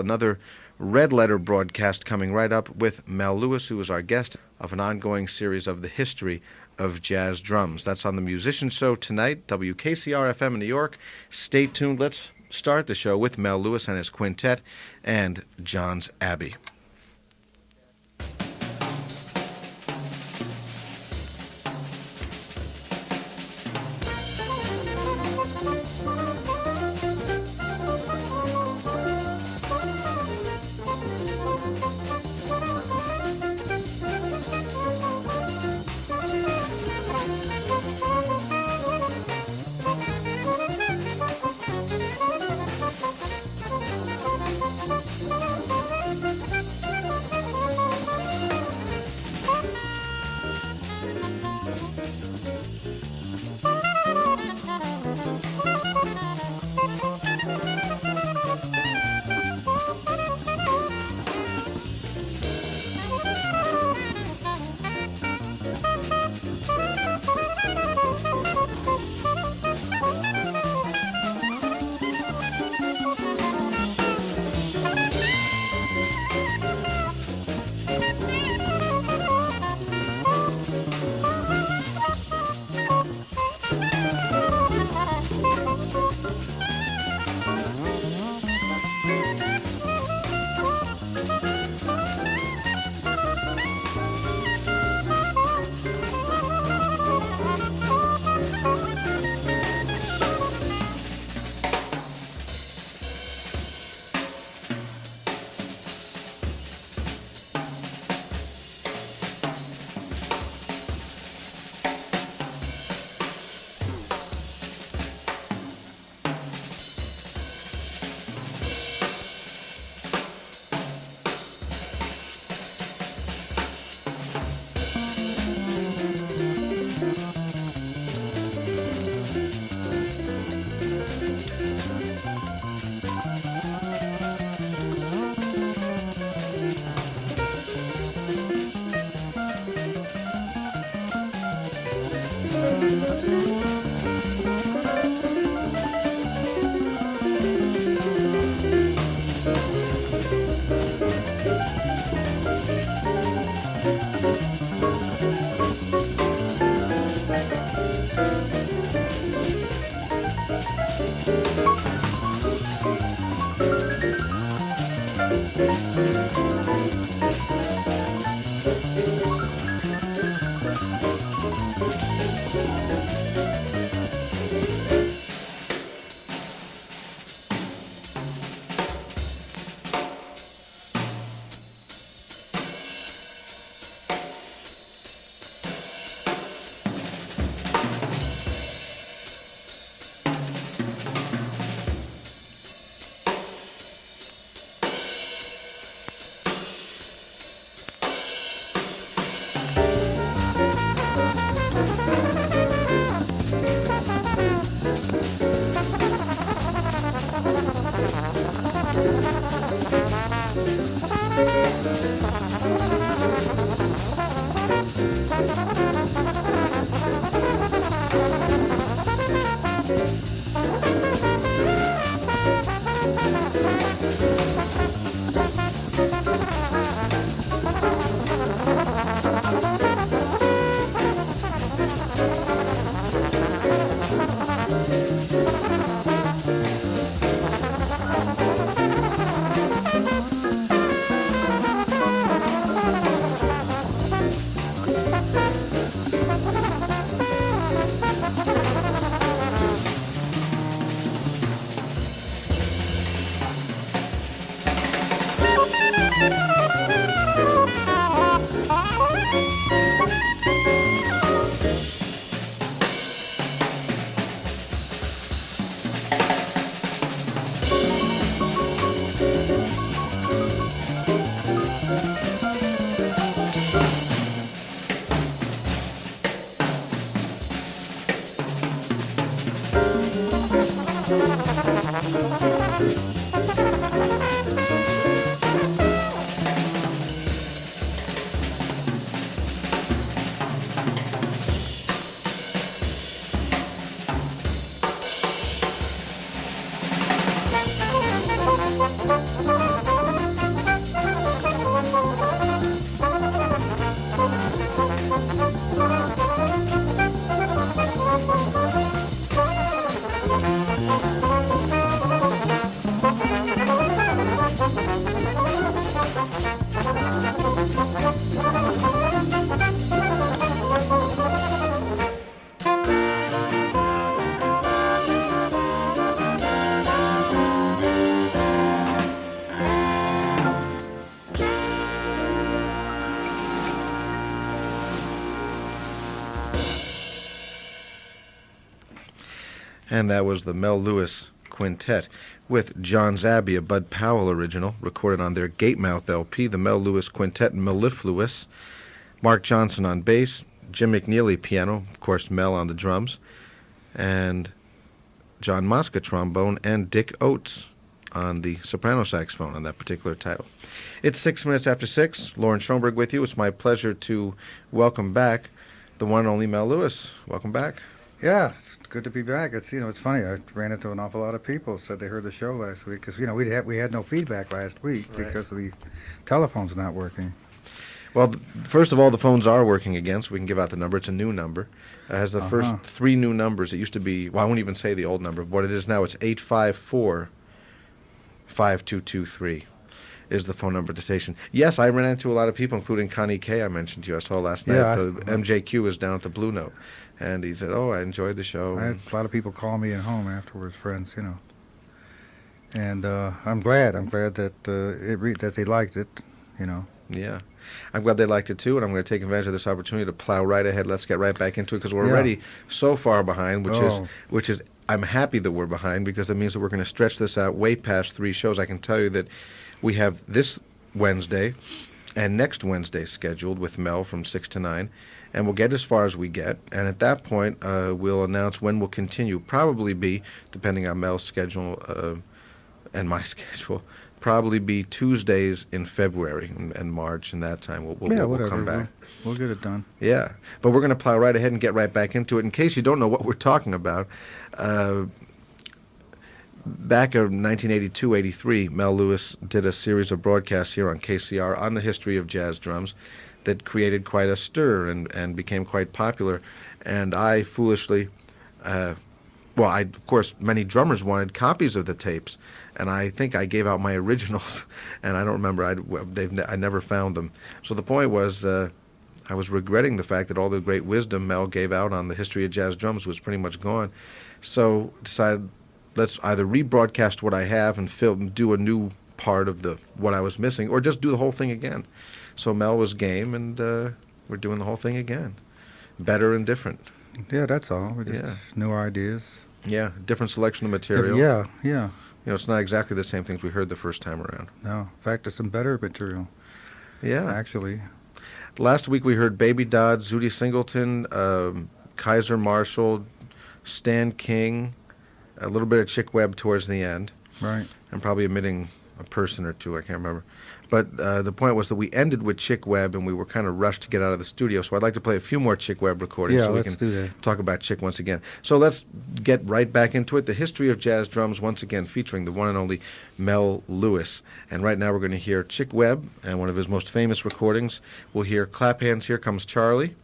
Another Red Letter broadcast coming right up with Mel Lewis, who is our guest of an ongoing series of the history of jazz drums. That's on the Musician Show tonight, WKCR-FM in New York. Stay tuned. Let's start the show with Mel Lewis and his quintet and John's Abbey. And that was the Mel Lewis Quintet with John Zabby, a Bud Powell original, recorded on their Gatemouth LP, the Mel Lewis Quintet and Mellifluous. Mark Johnson on bass, Jim McNeely piano, of course Mel on the drums, and John Mosca trombone, and Dick Oates on the soprano saxophone on that particular title. It's 6 minutes after 6. Lauren Schoenberg with you. It's my pleasure to welcome back the one and only Mel Lewis. Welcome back. Yeah, it's good to be back. It's funny. I ran into an awful lot of people who said they heard the show last week because we had no feedback last week because of the telephones not working. Well, first of all, the phones are working again, so we can give out the number. It's a new number. It has the first 3 new numbers. It used to be, well, I won't even say the old number. What it is now, it's 854-5223 is the phone number at the station. Yes, I ran into a lot of people, including Connie Kay I mentioned to you. I saw last night. Yeah, the MJQ was down at the Blue Note. And he said, I enjoyed the show. I had a lot of people call me at home afterwards, friends, And I'm glad. I'm glad that that they liked it, Yeah. I'm glad they liked it too, and I'm going to take advantage of this opportunity to plow right ahead. Let's get right back into it because we're already so far behind, which is I'm happy that we're behind because it means that we're going to stretch this out way past 3 shows. I can tell you that we have this Wednesday and next Wednesday scheduled with Mel from 6 to 9, and we'll get as far as we get. And at that point, we'll announce when we'll continue. Probably be, depending on Mel's schedule and my schedule, probably be Tuesdays in February and March, and that time we'll come back. We'll get it done. Yeah, but we're going to plow right ahead and get right back into it. In case you don't know what we're talking about, back in 1982-83, Mel Lewis did a series of broadcasts here on KCR on the history of jazz drums that created quite a stir and became quite popular. And I foolishly, of course, many drummers wanted copies of the tapes, and I think I gave out my originals, and I don't remember. I never found them. So the point was, I was regretting the fact that all the great wisdom Mel gave out on the history of jazz drums was pretty much gone. So decided, let's either rebroadcast what I have and do a new part of what I was missing, or just do the whole thing again. So Mel was game, and we're doing the whole thing again, better and different. Yeah, that's all. New ideas. Yeah, different selection of material. Yeah. It's not exactly the same things we heard the first time around. No, in fact, it's some better material. Yeah. Actually. Last week we heard Baby Dodd, Zooty Singleton, Kaiser Marshall, Stan King, a little bit of Chick Webb towards the end. Right. And probably omitting a person or two, I can't remember. But the point was that we ended with Chick Webb, and we were kind of rushed to get out of the studio. So I'd like to play a few more Chick Webb recordings so we can talk about Chick once again. So let's get right back into it. The history of jazz drums, once again, featuring the one and only Mel Lewis. And right now we're going to hear Chick Webb and one of his most famous recordings. We'll hear Clap Hands, Here Comes Charlie.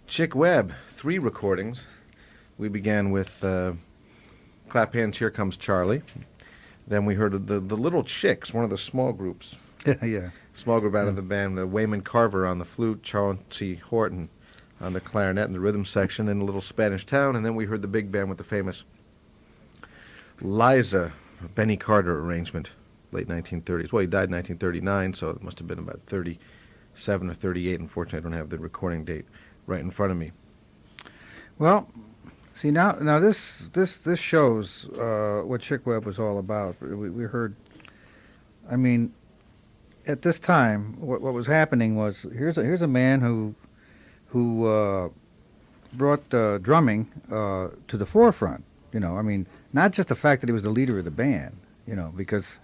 Chick Webb, 3 recordings. We began with Clap Hands, Here Comes Charlie. Then we heard of the Little Chicks, one of the small groups. Yeah. Small group out of the band. Wayman Carver on the flute, Chauncey Horton on the clarinet and the rhythm section, and a little Spanish Town. And then we heard the big band with the famous Liza, Benny Carter arrangement, late 1930s. Well, he died in 1939, so it must have been about 37 or 38. Unfortunately, I don't have the recording date right in front of me. Well, see now this shows what Chick Webb was all about. We heard, I mean, at this time, what was happening was here's a man who brought drumming to the forefront. You know, I mean, not just the fact that he was the leader of the band. You know, because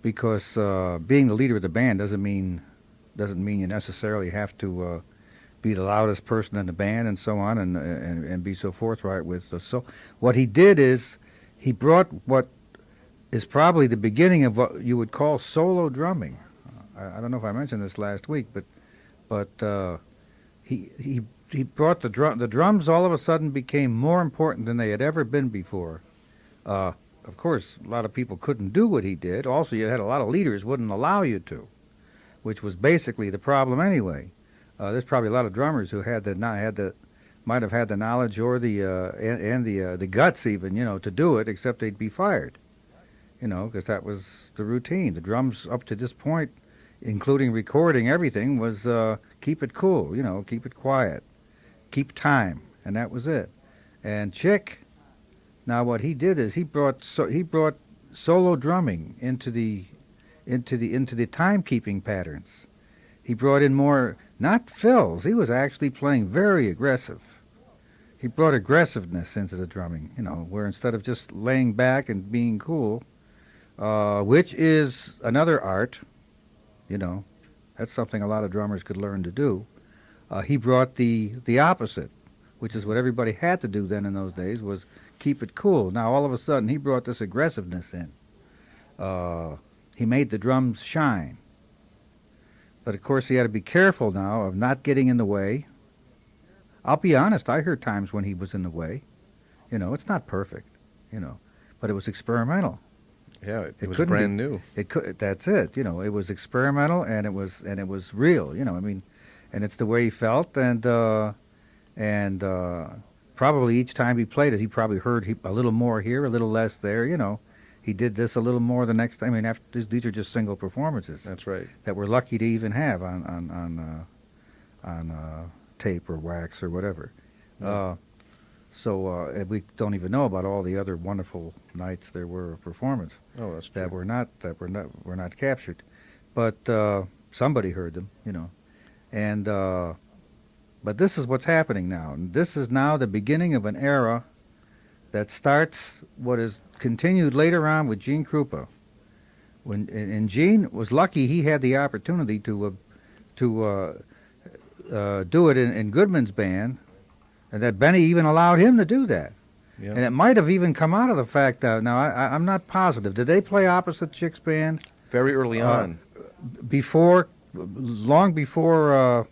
being the leader of the band doesn't mean you necessarily have to be the loudest person in the band and so on and be so forthright with. So what he did is he brought what is probably the beginning of what you would call solo drumming. I don't know if I mentioned this last week, but he brought the drums. All of a sudden became more important than they had ever been before. Of course, a lot of people couldn't do what he did. Also, you had a lot of leaders wouldn't allow you to, which was basically the problem anyway. There's probably a lot of drummers who might have had the knowledge or the guts even, you know, to do it, except they'd be fired, you know, because that was the routine. The drums up to this point, including recording everything, was keep it cool, you know, keep it quiet, keep time, and that was it. And Chick, now what he did is he brought solo drumming into the timekeeping patterns. He brought in more, not fills. He was actually playing very aggressive. He brought aggressiveness into the drumming, you know, where instead of just laying back and being cool, which is another art, you know, that's something a lot of drummers could learn to do. He brought the opposite, which is what everybody had to do then in those days, was keep it cool. Now all of a sudden he brought this aggressiveness in. He made the drums shine. But of course he had to be careful now of not getting in the way. I'll be honest, I heard times when he was in the way. You know, it's not perfect, you know, but it was experimental. Yeah, it was brand new. That's it. You know, it was experimental and it was real. You know, I mean, and it's the way he felt, and probably each time he played it, he probably heard a little more here, a little less there. You know, he did this a little more the next time. I mean, these are just single performances. That's right. That we're lucky to even have on tape or wax or whatever. Yeah. So we don't even know about all the other wonderful nights there were of performance. Oh, that's true. That were not captured, but somebody heard them, you know, and but this is what's happening now. And this is now the beginning of an era that starts what is continued later on with Gene Krupa. And Gene was lucky; he had the opportunity to do it in Goodman's band. And that Benny even allowed him to do that. Yeah. And it might have even come out of the fact that, now I'm not positive. Did they play opposite Chick's band? Very early on. Long before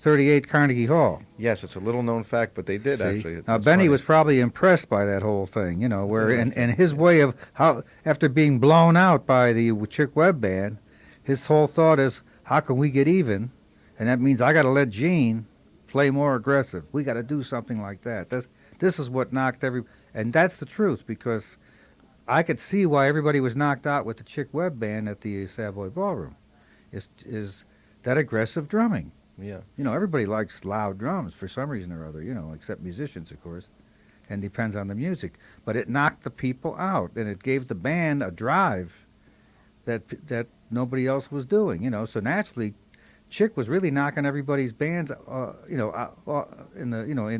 38 Carnegie Hall. Yes, it's a little known fact, but they did. See? Actually. Now Benny was probably impressed by that whole thing, you know, where and his way of how, after being blown out by the Chick Webb band, his whole thought is, how can we get even? And that means I got to let Gene play more aggressive. We got to do something like that. This is what knocked and that's the truth, because I could see why everybody was knocked out with the Chick Webb band at the Savoy Ballroom. Is that aggressive drumming? Yeah. You know, everybody likes loud drums for some reason or other. You know, except musicians, of course, and depends on the music. But it knocked the people out, and it gave the band a drive that nobody else was doing. You know, so naturally, Chick was really knocking everybody's bands, and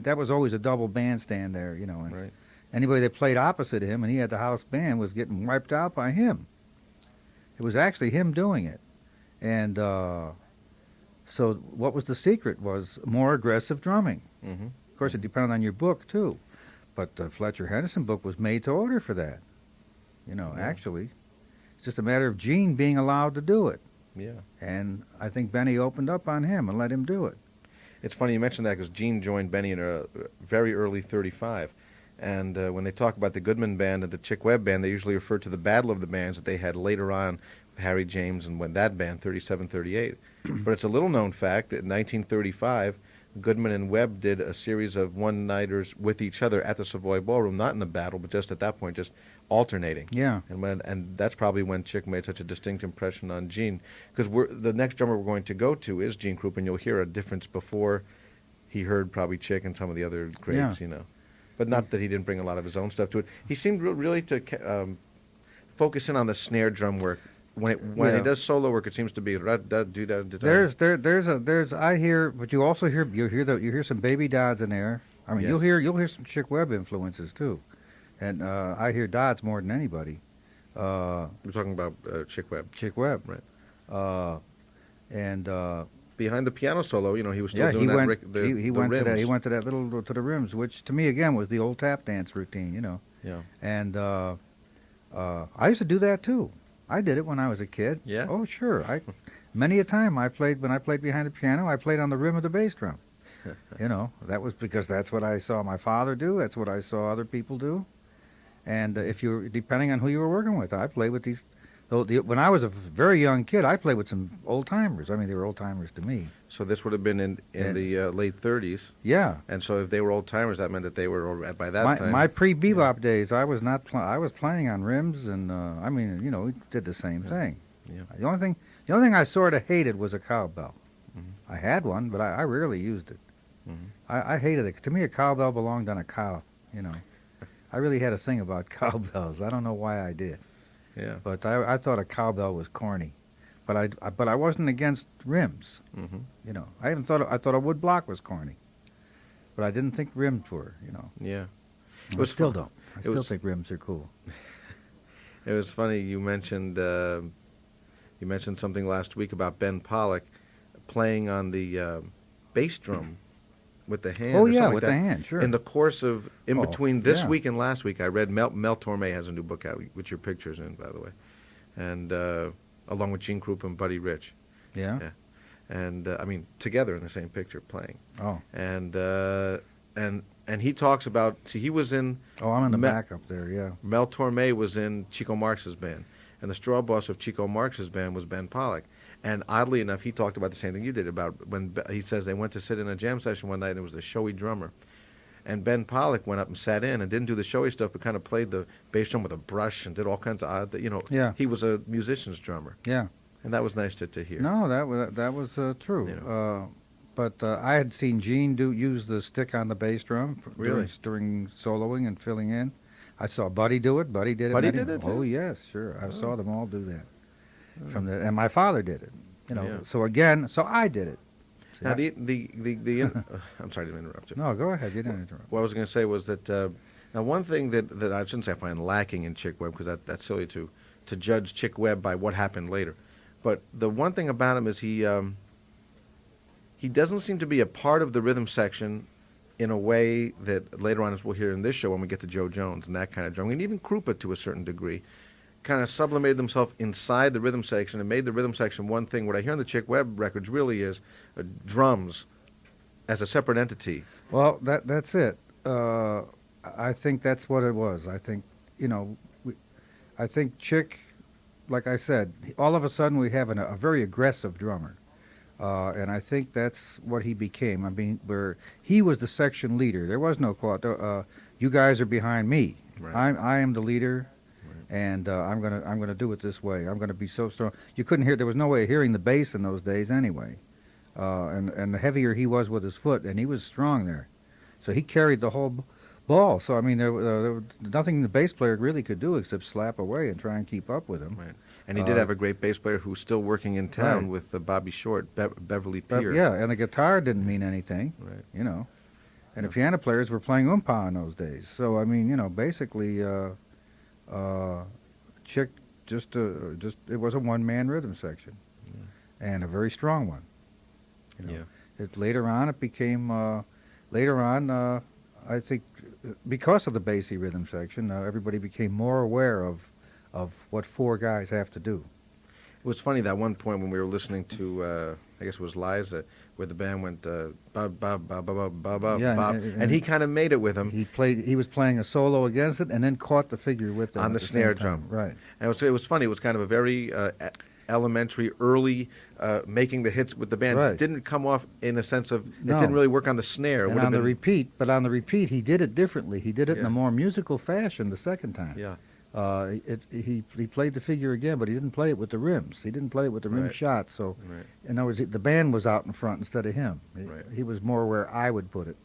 that was always a double bandstand there, you know. And right. Anybody that played opposite him, and he had the house band, was getting wiped out by him. It was actually him doing it, and so what was the secret was more aggressive drumming. Mm-hmm. Of course, it depended on your book too, but the Fletcher Henderson book was made to order for that. You know, yeah. Actually, it's just a matter of Gene being allowed to do it. Yeah. And I think Benny opened up on him and let him do it. It's funny you mentioned that because Gene joined Benny in a very early 35. And when they talk about the Goodman Band and the Chick Webb Band, they usually refer to the battle of the bands that they had later on, Harry James and when that band, 37, 38. But it's a little known fact that in 1935, Goodman and Webb did a series of one-nighters with each other at the Savoy Ballroom, not in the battle, but just at that point, just alternating. Yeah. And that's probably when Chick made such a distinct impression on Gene, because the next drummer we're going to go to is Gene Krupa, and you'll hear a difference before he heard probably Chick and some of the other greats, Yeah. But not that he didn't bring a lot of his own stuff to it. He seemed really to focus in on the snare drum work. When he does solo work, it seems to be There's I hear, but you also hear some Baby Dodds in there. I mean, Yes. you'll hear some Chick Webb influences too, and I hear Dodds more than anybody. We're talking about Chick Webb. Chick Webb, Right. And Behind the piano solo, he was still yeah, doing he that. went The he went to rims. that he went to that little to the rims, which to me again was the old tap dance routine, Yeah. And I used to do that too. I did it when I was a kid. Yeah? Oh, sure. Many a time when I played behind the piano, I played on the rim of the bass drum. That was because that's what I saw my father do. That's what I saw other people do. And depending on who you were working with, I played with these. When I was a very young kid, I played with some old timers. I mean, they were old timers to me. So this would have been in the late 30s. Yeah. And so if they were old timers, that meant that they were by that time. My pre-bebop days, I was not. I was playing on rims, and I mean, we did the same thing. Yeah. The only thing I sort of hated was a cowbell. Mm-hmm. I had one, but I rarely used it. Mm-hmm. I hated it. To me, a cowbell belonged on a cow. I really had a thing about cowbells. I don't know why I did, Yeah. but I thought a cowbell was corny. But I wasn't against rims. Mm-hmm. I thought a wood block was corny, but I didn't think rims were. Yeah. I still don't. I still was- think rims are cool. It was funny you mentioned something last week about Ben Pollock playing on the bass drum with the hand. Oh or yeah, something with like the that. hand, sure. In the course of Oh, between this yeah. week and last week, I read Mel Torme has a new book out with your pictures in, by the way, and along with Gene Krupa and Buddy Rich, yeah. and I mean together in the same picture playing, Oh. and he talks about he was in Oh, I'm in the Me- back up there. Yeah. Mel Torme was in Chico Marx's band, and the straw boss of Chico Marx's band was Ben Pollock. And oddly enough, he talked about the same thing you did about when he says they went to sit in a jam session one night and there was a showy drummer. And Ben Pollock went up and sat in and didn't do the showy stuff, but kind of played the bass drum with a brush and did all kinds of odd, Yeah. he was a musician's drummer. Yeah. And that was nice to hear. No, that was true. But I had seen Gene use the stick on the bass drum Really? during soloing and filling in. I saw Buddy do it. Buddy did it. Buddy many- did it, too? Oh yes, sure. I Oh. saw them all do that. And my father did it. Yeah. So I did it. See, Now, I'm sorry to interrupt you. no, go ahead. You didn't interrupt. What I was going to say was that now one thing that I shouldn't say I find lacking in Chick Webb, because that's silly to judge Chick Webb by what happened later, but the one thing about him is he doesn't seem to be a part of the rhythm section in a way that later on, as we'll hear in this show when we get to Joe Jones and that kind of drumming, and even Krupa to a certain degree, kind of sublimated themselves inside the rhythm section and made the rhythm section one thing. What I hear on the Chick Webb records really is drums as a separate entity. Well, that's it. I think that's what it was. I think I think Chick, like I said, all of a sudden we have a very aggressive drummer, and I think that's what he became. I mean, where he was the section leader. There was no you guys are behind me. Right. I am the leader. And I'm gonna do it this way. I'm gonna be so strong. You couldn't hear. There was no way of hearing the bass in those days anyway. And the heavier he was with his foot, and he was strong there, so he carried the whole ball. So I mean, there was nothing the bass player really could do except slap away and try and keep up with him. Right. And he did have a great bass player who's still working in town Right. with Bobby Short, Beverly But, Peer. yeah, and the guitar didn't mean anything, Right. And Yeah. the piano players were playing oompa in those days. So I mean, basically. Chick just it was a one-man rhythm section, and a very strong one. Later on it became I think because of the bassy rhythm section, everybody became more aware of what four guys have to do. It was funny that one point when we were listening to, I guess it was Liza, where the band went ba ba ba ba ba ba ba Yeah, ba, and he kind of made it with him He was playing a solo against it, and then caught the figure with them on at the same snare time. drum. Right. And it was funny. It was kind of a very elementary, early making the hits with the band. Right. It didn't come off in a sense of it No. didn't really work on the snare. It And would have on the been repeat, but on the repeat, he did it differently. He did it in Yeah. a more musical fashion the second time. yeah, He played the figure again, but he didn't play it with the rims. He didn't play it with the rim Right. shot. So, right, in other words, the band was out in front instead of him. Right. He was more where I would put it.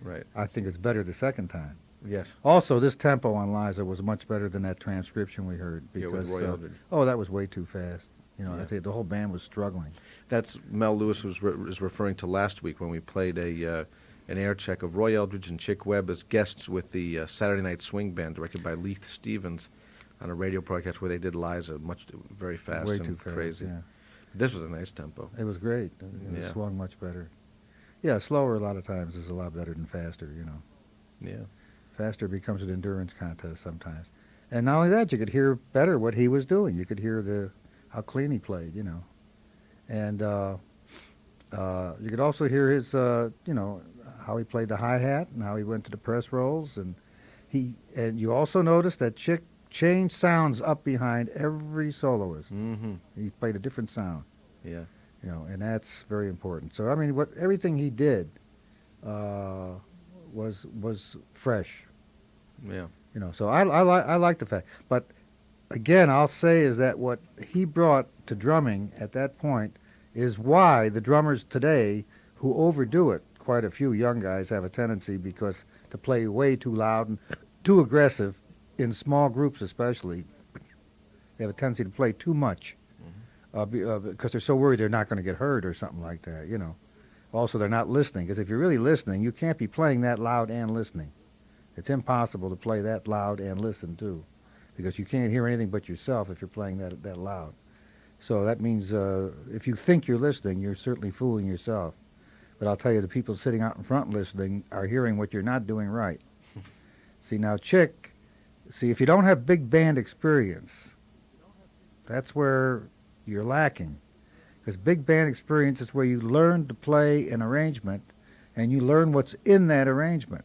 right. I think it's better the second time. Yes, Also, this tempo on Liza was much better than that transcription we heard yeah, because with Roy Eldridge. that was way too fast. You know, Yeah. I think the whole band was struggling. That's Mel Lewis was referring to last week when we played an air check of Roy Eldridge and Chick Webb as guests with the Saturday Night Swing Band directed by Leith Stevens on a radio broadcast where they did Liza very fast Way and too fast. crazy. Yeah. This was a nice tempo. It was great. It Yeah. swung much better. Yeah, slower a lot of times is a lot better than faster. You know, Yeah, faster becomes an endurance contest sometimes. And not only that, you could hear better what he was doing. You could hear how clean he played. You know, and you could also hear his how he played the hi hat and how he went to the press rolls and you also noticed that Chick changed sounds up behind every soloist. mm-hmm. He played a different sound. Yeah, You know, and that's very important. So I mean, everything he did was fresh. yeah, You know, so I like the fact. But again, I'll say is that what he brought to drumming at that point is why the drummers today who overdo it, quite a few young guys have a tendency because to play way too loud and too aggressive in small groups, especially. They have a tendency to play too much. Because they're so worried they're not going to get hurt or something like that, you know. Also, they're not listening, because if you're really listening, you can't be playing that loud and listening. It's impossible to play that loud and listen, too, because you can't hear anything but yourself if you're playing that loud. So that means if you think you're listening, you're certainly fooling yourself. But I'll tell you, the people sitting out in front listening are hearing what you're not doing right. See, now, Chick, if you don't have big band experience, that's where you're lacking. Because big band experience is where you learn to play an arrangement and you learn what's in that arrangement.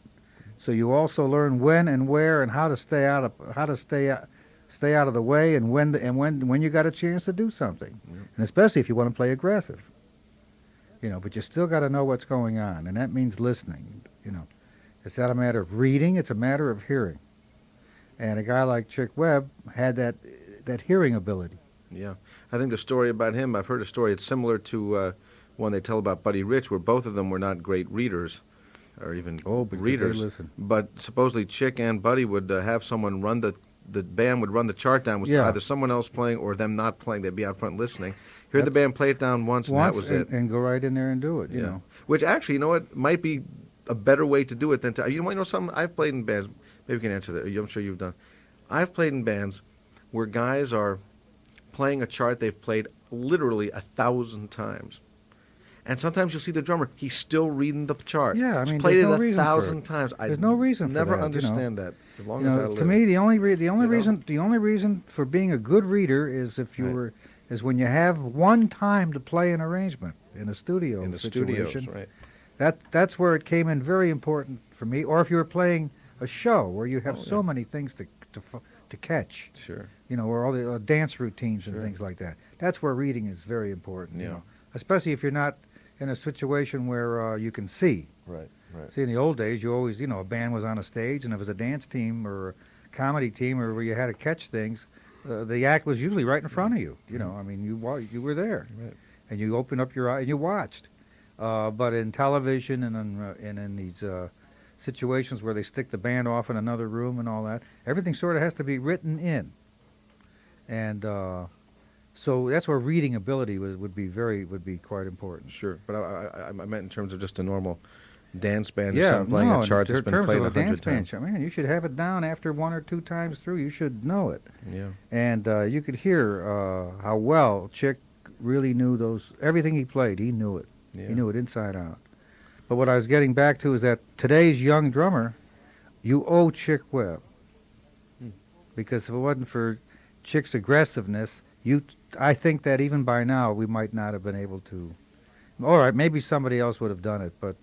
So you also learn when and where and how to stay out of the way and when you got a chance to do something. Yep. And especially if you want to play aggressive. You know, but you still got to know what's going on, and that means listening, you know. It's not a matter of reading, it's a matter of hearing. And a guy like Chick Webb had that hearing ability. yeah. I think the story about him, I've heard a story. It's similar to one they tell about Buddy Rich, where both of them were not great readers, or even But readers. they listen. But supposedly Chick and Buddy would have someone run the band would run the chart down with Yeah. either someone else playing or them not playing. They'd be out front listening. Hear the band play it down once, and that was it. And go right in there and do it, you Yeah. know. Which actually, you know what, might be a better way to do it than to. You know something? I've played in bands. Maybe you can answer that. I'm sure you've done. I've played in bands where guys are playing a chart they've played literally 1,000 times. And sometimes you'll see the drummer, he's still reading the chart. Yeah, I He's mean, played there's it no 1,000 reason times. I There's no reason for never that, you know. understand that as long You as I know, live. to me, the only know? reason for being a good reader is when you have one time to play an arrangement in a studio in the situation. studios, right? That's where it came in very important for me. Or if you were playing a show where you have Oh, so yeah. many things to catch, Sure. you know, where all the dance routines and Sure. things like that. That's where reading is very important. You Yeah. know, especially if you're not in a situation where you can see. Right, right. See, in the old days, you always, a band was on a stage, and if it was a dance team or a comedy team or where you had to catch things, the act was usually right in front of you. You know, I mean, you were there, Right. and you opened up your eye and you watched. But in television and in these situations where they stick the band off in another room and all that, everything sort of has to be written in. And so that's where reading ability would be quite important. Sure. But I meant in terms of just a normal dance band or Yeah, something playing no, a chart in that's been terms played of a 100 dance band times. chart, man, you should have it down after one or two times through. You should know it. Yeah. And you could hear how well Chick really knew everything he played. He knew it. Yeah. He knew it inside out. But what I was getting back to is that today's young drummer, you owe Chick Webb. Because if it wasn't for Chick's aggressiveness, I think that even by now we might not have been able to All right, maybe somebody else would have done it, but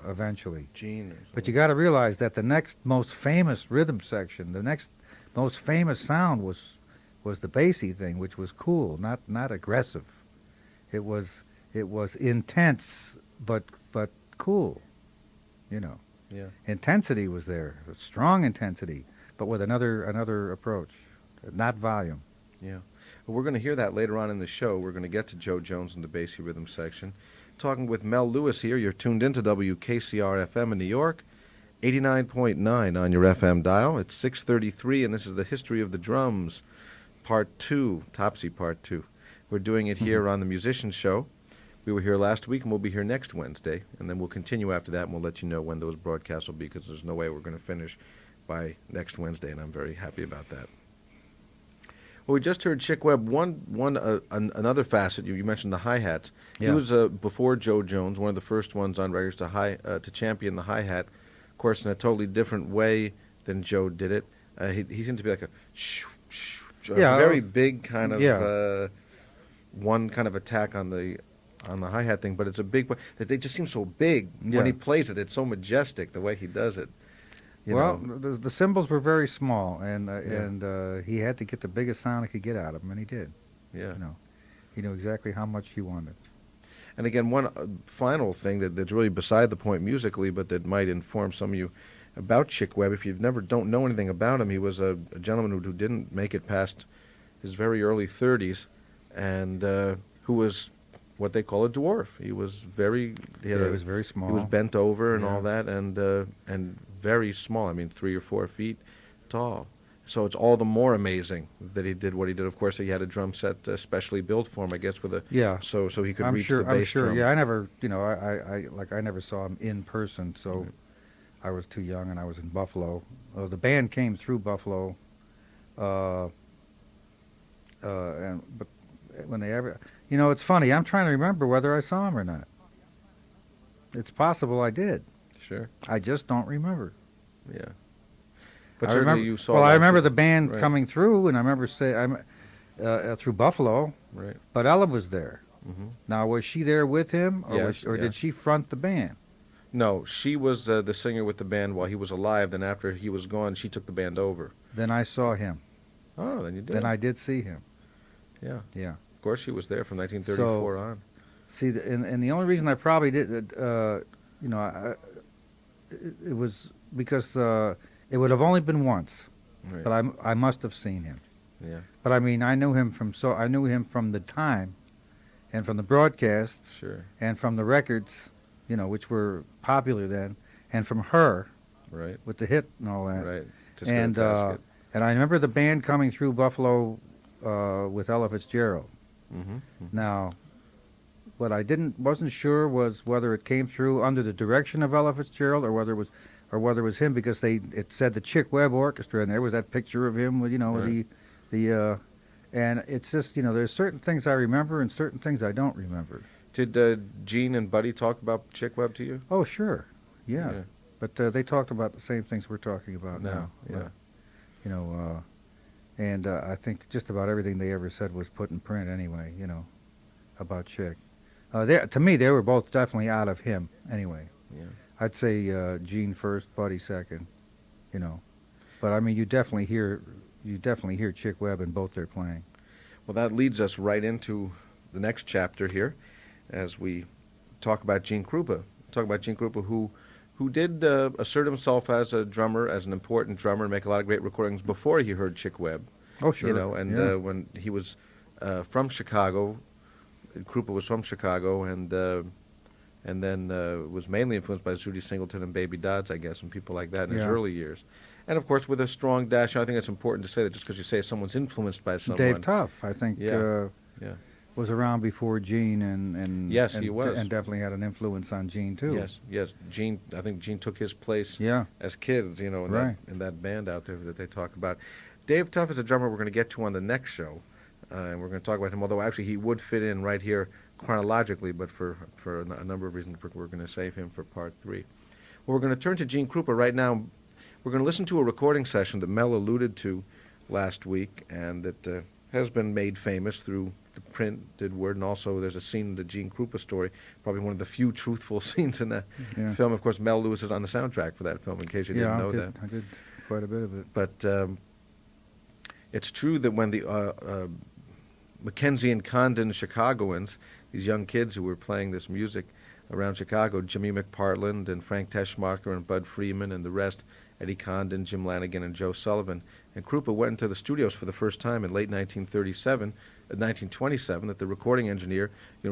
eventually. Gene. Or But you got to realize that the next most famous rhythm section, the next most famous sound was the bassy thing, which was cool, not aggressive. It was intense, but cool. You know, Yeah. intensity was there, strong intensity, but with another approach, not volume. Yeah. Well, we're going to hear that later on in the show. We're going to get to Joe Jones in the bassy rhythm section. Talking with Mel Lewis here. You're tuned into WKCR FM in New York, 89.9 on your FM dial. It's 6:33, and this is the History of the Drums, Part 2, Topsy Part 2. We're doing it here on the Musicians Show. We were here last week, and we'll be here next Wednesday, and then we'll continue after that, and we'll let you know when those broadcasts will be, because there's no way we're going to finish by next Wednesday, and I'm very happy about that. Well, we just heard Chick Webb. Another facet. You mentioned the hi-hats. He Yeah. was before Joe Jones, one of the first ones on records to champion the hi-hat. Of course, in a totally different way than Joe did it. He seemed to be like a Yeah, very big kind of yeah. one kind of attack on the hi-hat thing, but it's a big one. They just seem so big Yeah. when he plays it. It's so majestic the way he does it. You Well, know. the cymbals were very small, and Yeah. he had to get the biggest sound he could get out of them, and he did. Yeah. You know, he knew exactly how much he wanted. And again, one final thing that's really beside the point musically, but that might inform some of you about Chick Webb. If you don't know anything about him, he was a gentleman who didn't make it past his very early 30s, and who was what they call a dwarf. He was very he had Yeah, a- it was very small. he was bent over and Yeah. all that, and very small. I mean, 3 or 4 feet tall. So it's all the more amazing that he did what he did. Of course, he had a drum set specially built for him, I guess, with a Yeah, so he could I'm reach sure. the bass I'm sure. drum. Yeah, I never. I never saw him in person, so Right. I was too young, and I was in Buffalo. The band came through Buffalo, uh, but when they ever, it's funny. I'm trying to remember whether I saw him or not. It's possible I did. Sure. I just don't remember. Yeah. But I certainly remember, you saw. well, I that remember too. the band Right. coming through, and I remember through Buffalo, Right. but Ella was there. Hmm. Now, was she there with him, or Yes, yeah. did she front the band? No, she was the singer with the band while he was alive. Then after he was gone, she took the band over. Then I saw him. Oh, then you did. Then I did see him. Yeah. Yeah. Of course, she was there from 1934 on. See, and the only reason I probably did, it was because it would have only been once, Right. but I must have seen him. Yeah. But I mean, I knew him from the time, and from the broadcasts, Sure. and from the records, which were popular then, and from her Right. with the hit and all that. Right. And and I remember the band coming through Buffalo with Ella Fitzgerald. Mm-hmm. Now, what I wasn't sure was whether it came through under the direction of Ella Fitzgerald or whether it was him, because it said the Chick Webb Orchestra, and there was that picture of him with Right. the and it's just there's certain things I remember and certain things I don't remember. Did Gene and Buddy talk about Chick Webb to you? Oh sure, yeah. But they talked about the same things we're talking about No. now. Yeah. And I think just about everything they ever said was put in print anyway. About Chick. To me, they were both definitely out of him anyway. Yeah. I'd say Gene first, Buddy second. But I mean, you definitely hear Chick Webb in both their playing. Well, that leads us right into the next chapter here, as we talk about Gene Krupa. Who did assert himself as a drummer, as an important drummer, and make a lot of great recordings before he heard Chick Webb. Oh sure. Yeah. When he was from Chicago, Krupa was from Chicago, and then was mainly influenced by Zooty Singleton and Baby Dodds, I guess, and people like that in his Yeah. early years. And of course, with a strong dash, I think it's important to say that just because you say someone's influenced by someone. Dave Tuff, I think, Yeah. was around before Gene, and Yes, and, he was. and definitely had an influence on Gene too. Yes. Gene, I think Gene took his place Yeah. as kids, in Right. that band out there that they talk about. Dave Tuff is a drummer we're going to get to on the next show, and we're going to talk about him. Although actually he would fit in right here chronologically, but for a number of reasons we're going to save him for part 3. Well, we're going to turn to Gene Krupa right now. We're going to listen to a recording session that Mel alluded to last week, and that has been made famous through the printed word, and also there's a scene in the Gene Krupa story, probably one of the few truthful scenes in that film. Of course, Mel Lewis is on the soundtrack for that film, in case you didn't know that. I did quite a bit of it. But it's true that when the Mackenzie and Condon Chicagoans, these young kids who were playing this music around Chicago, Jimmy McPartland and Frank Teschmacher and Bud Freeman and the rest, Eddie Condon, Jim Lanigan, and Joe Sullivan, and Krupa went into the studios for the first time in late 1927, that the recording engineer,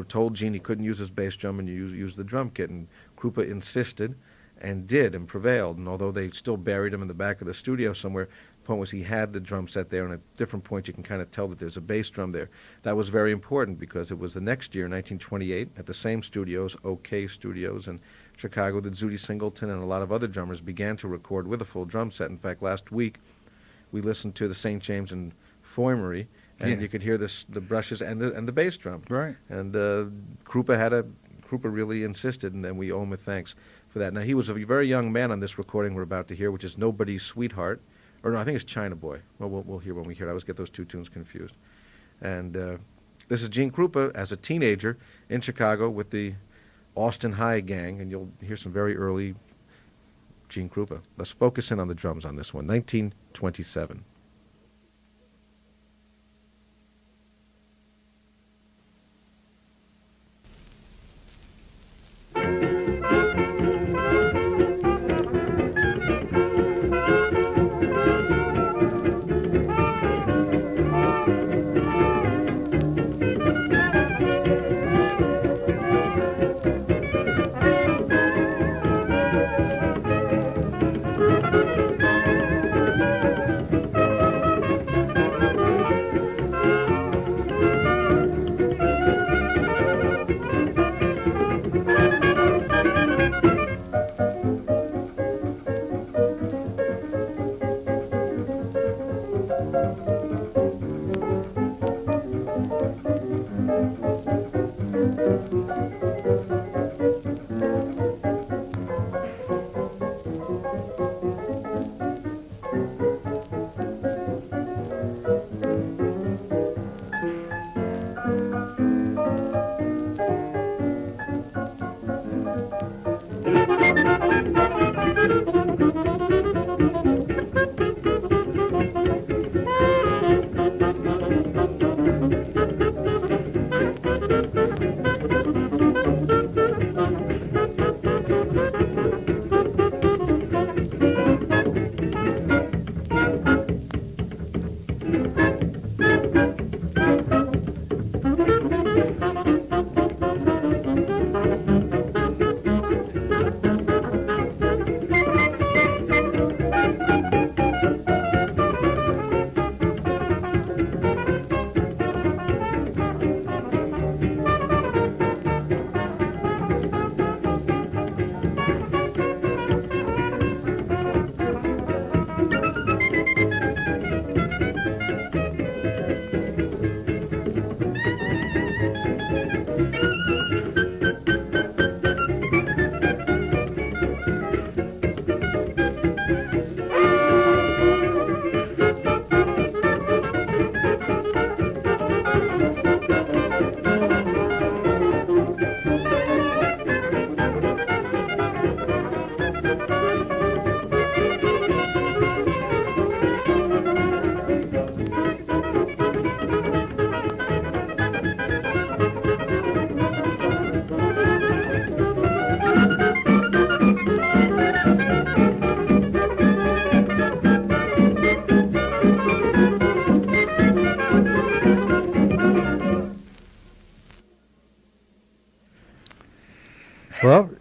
told Gene he couldn't use his bass drum and use the drum kit, and Krupa insisted and did and prevailed. And although they still buried him in the back of the studio somewhere, the point was he had the drum set there, and at different points you can kind of tell that there's a bass drum there. That was very important because it was the next year, 1928, at the same studios, OK Studios in Chicago, that Zooty Singleton and a lot of other drummers began to record with a full drum set. In fact, last week we listened to the St. James Infirmary, and you could hear the brushes and the bass drum. Right. And Krupa really insisted, and then we owe him a thanks for that. Now, he was a very young man on this recording we're about to hear, which is Nobody's Sweetheart. Or no, I think it's China Boy. Well, we'll hear when we hear it. I always get those two tunes confused. And this is Gene Krupa as a teenager in Chicago with the Austin High Gang, and you'll hear some very early Gene Krupa. Let's focus in on the drums on this one, 1927. Well,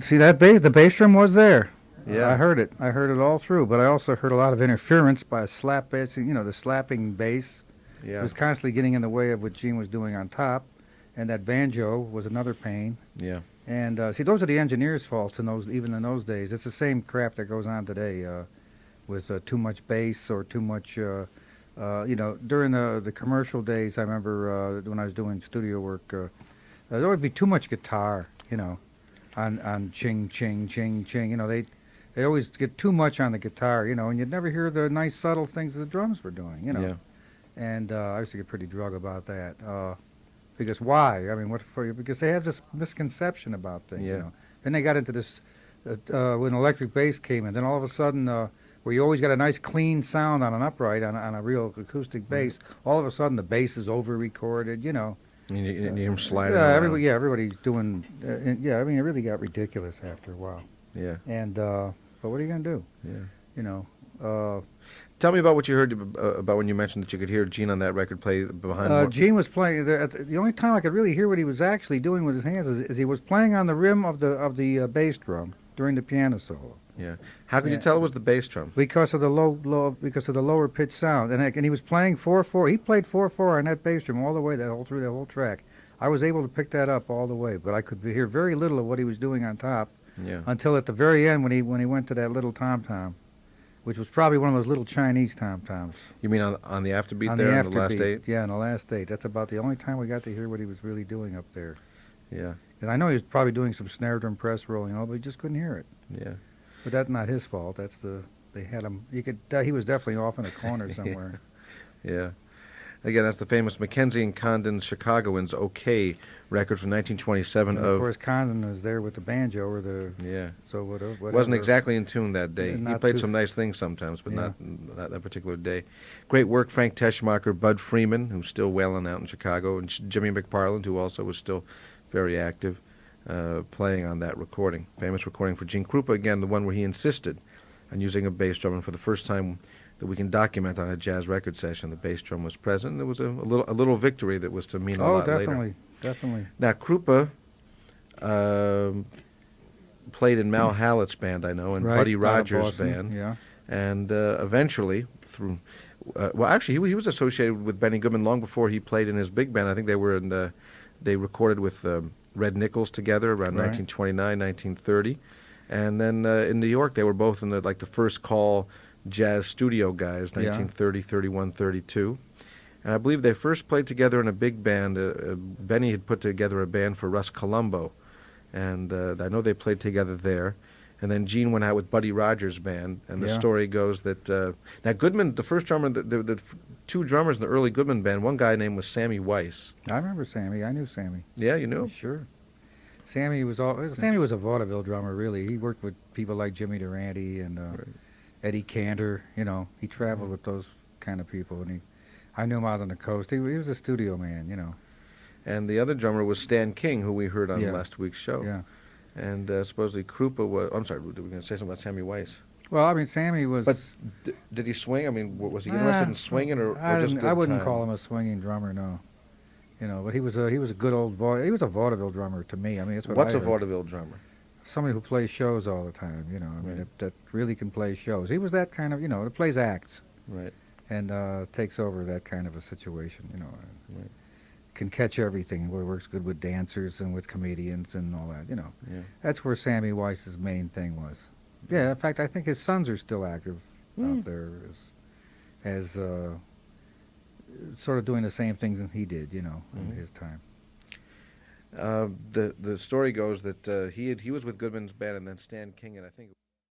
see that the bass drum was there. Yeah. I heard it. I heard it all through. But I also heard a lot of interference by a slap bass. The slapping bass was constantly getting in the way of what Gene was doing on top, and that banjo was another pain. Yeah. And see, those are the engineers' faults even in those days. It's the same crap that goes on today with too much bass or too much. During the commercial days, I remember when I was doing studio work, there would be too much guitar. On ching ching ching ching. They always get too much on the guitar. And you'd never hear the nice subtle things the drums were doing. Yeah. and I used to get pretty drug about that. Because why? I mean, what for? Because they have this misconception about things. Yeah. You know. Then they got into this when electric bass came in. Then all of a sudden, where you always got a nice clean sound on an upright on a real acoustic bass, all of a sudden the bass is over-recorded. You know. You hear him sliding Yeah, around. everybody's doing. Yeah, I mean, it really got ridiculous after a while. Yeah. And but what are you gonna do? Yeah. You know. Tell me about what you heard about when you mentioned that you could hear Gene on that record play behind. Gene was playing. The only time I could really hear what he was actually doing with his hands is he was playing on the rim of the bass drum during the piano solo. Yeah. How could you Yeah. tell it was the bass drum? Because of the because of the lower pitch sound, and he was playing 4/4. He played 4/4 on that bass drum all the way through the whole track. I was able to pick that up all the way, but I could hear very little of what he was doing on top Yeah. until at the very end when he went to that little tom tom, which was probably one of those little Chinese tom toms. You mean on the afterbeat On there the on the last afterbeat. eight? Yeah, on the last eight. That's about the only time we got to hear what he was really doing up there. Yeah. And I know he was probably doing some snare drum press rolling, but we just couldn't hear it. Yeah. But that's not his fault. They had him. You could. He was definitely off in a corner somewhere. Yeah. Again, that's the famous Mackenzie and Condon's Chicagoans OK record from 1927 And of course, Condon was there with the banjo or the. Yeah. So whatever. Wasn't exactly in tune that day. He Not played too- some nice things sometimes, but Yeah. not that particular day. Great work, Frank Teschmacher, Bud Freeman, who's still wailing out in Chicago, and Jimmy McParland, who also was still very active, playing on that recording. Famous recording for Gene Krupa, again, the one where he insisted on using a bass drum, and for the first time that we can document on a jazz record session, the bass drum was present. And it was a little victory that was to mean a lot later. Definitely. Now, Krupa played in Mal Hallett's band, I know, and Right, Buddy out of Rogers' Boston, band, Yeah. and eventually through. Well, actually, he was associated with Benny Goodman long before he played in his big band. I think they recorded with Red Nichols together around Right. 1929, 1930, and then in New York they were both in the first call jazz studio guys, Yeah. 1930, 31, 32. And I believe they first played together in a big band. Benny had put together a band for Russ Colombo, and I know they played together there. And then Gene went out with Buddy Rogers' band, and the Yeah. story goes that now Goodman, the first drummer, the two drummers in the early Goodman band, one guy named was Sammy Weiss. I remember Sammy. I knew Sammy. Yeah, you knew? Sure. Sammy was a vaudeville drummer, really. He worked with people like Jimmy Durante and Right. Eddie Cantor. You know, he traveled with those kind of people, and I knew him out on the coast. He was a studio man, you know. And the other drummer was Stan King, who we heard on Yeah. last week's show. Yeah. And supposedly Krupa was. I'm sorry, were we going to say something about Sammy Weiss? Well, I mean, Sammy was. But did he swing? I mean, was he interested in swinging or just good I wouldn't time? call him a swinging drummer, no. You know, but he was a good old he was a vaudeville drummer to me. I mean, that's what What's I a heard. vaudeville drummer? Somebody who plays shows all the time. You know, I mean, Right. that really can play shows. He was that kind of, that plays acts Right. and takes over that kind of a situation. You know, Right. can catch everything. Works good with dancers and with comedians and all that. You know, Yeah. that's where Sammy Weiss's main thing was. Yeah, in fact, I think his sons are still active out there as sort of doing the same things that he did, in his time. The story goes that he was with Goodman's band, and then Stan King, and I think